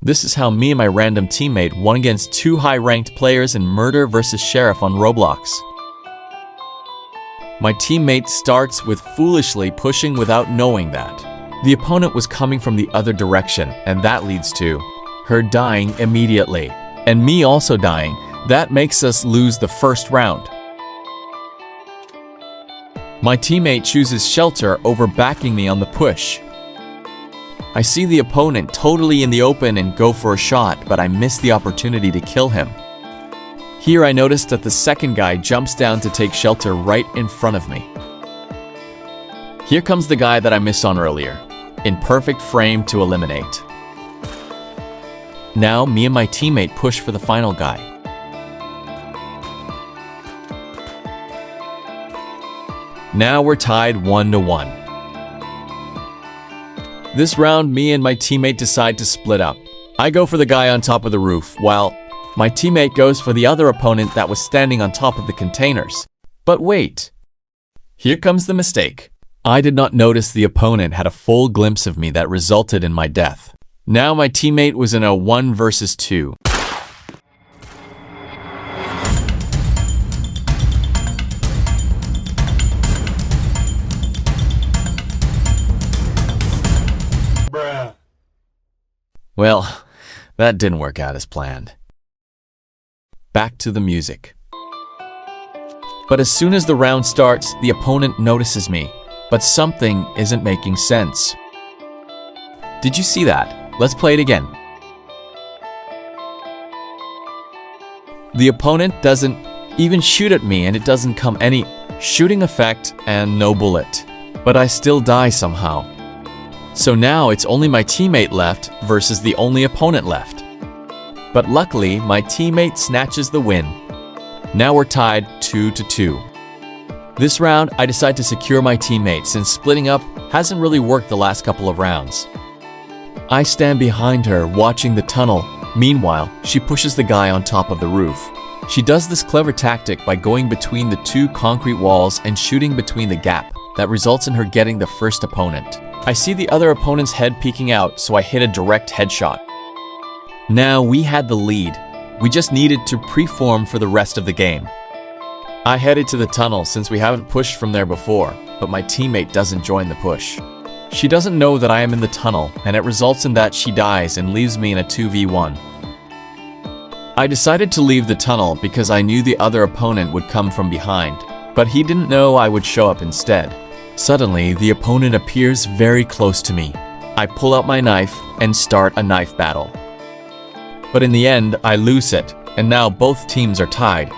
This is how me and my random teammate won against two high-ranked players in Murder vs. Sheriff on Roblox. My teammate starts with foolishly pushing without knowing that the opponent was coming from the other direction, and that leads to her dying immediately, and me also dying. That makes us lose the first round. My teammate chooses shelter over backing me on the push. I see the opponent totally in the open and go for a shot, but I miss the opportunity to kill him. Here I noticed that the second guy jumps down to take shelter right in front of me. Here comes the guy that I missed on earlier, in perfect frame to eliminate. Now me and my teammate push for the final guy. Now we're tied 1-1. This round, me and my teammate decide to split up. I go for the guy on top of the roof, while my teammate goes for the other opponent that was standing on top of the containers. But wait. Here comes the mistake. I did not notice the opponent had a full glimpse of me that resulted in my death. Now my teammate was in a 1 versus 2. Well, that didn't work out as planned. Back to the music. But as soon as the round starts, the opponent notices me, but something isn't making sense. Did you see that? Let's play it again. The opponent doesn't even shoot at me, and it doesn't come any shooting effect and no bullet. But I still die somehow. So now it's only my teammate left versus the only opponent left. But luckily, my teammate snatches the win. Now we're tied 2-2. This round, I decide to secure my teammate since splitting up hasn't really worked the last couple of rounds. I stand behind her watching the tunnel. Meanwhile, she pushes the guy on top of the roof. She does this clever tactic by going between the two concrete walls and shooting between the gap. That results in her getting the first opponent. I see the other opponent's head peeking out, so I hit a direct headshot. Now we had the lead. We just needed to preform for the rest of the game. I headed to the tunnel since we haven't pushed from there before, but my teammate doesn't join the push. She doesn't know that I am in the tunnel, and it results in that she dies and leaves me in a 2v1. I decided to leave the tunnel because I knew the other opponent would come from behind, but he didn't know I would show up instead. Suddenly, the opponent appears very close to me. I pull out my knife and start a knife battle. But in the end, I lose it, and now both teams are tied.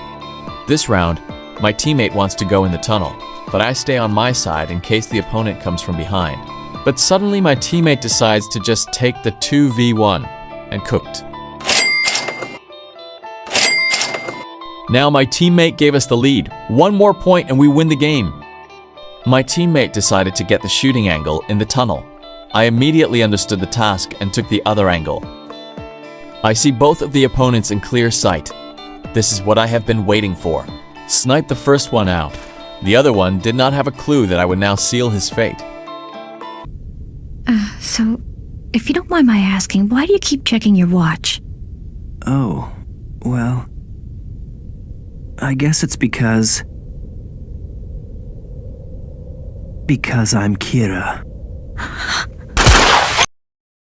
This round, my teammate wants to go in the tunnel, but I stay on my side in case the opponent comes from behind. But suddenly my teammate decides to just take the 2v1 and cooked. Now my teammate gave us the lead. One more point and we win the game. My teammate decided to get the shooting angle in the tunnel. I immediately understood the task and took the other angle. I see both of the opponents in clear sight. This is what I have been waiting for. Snipe the first one out. The other one did not have a clue that I would now seal his fate. So, if you don't mind my asking, why do you keep checking your watch? Oh, well, I guess it's because I'm Kira.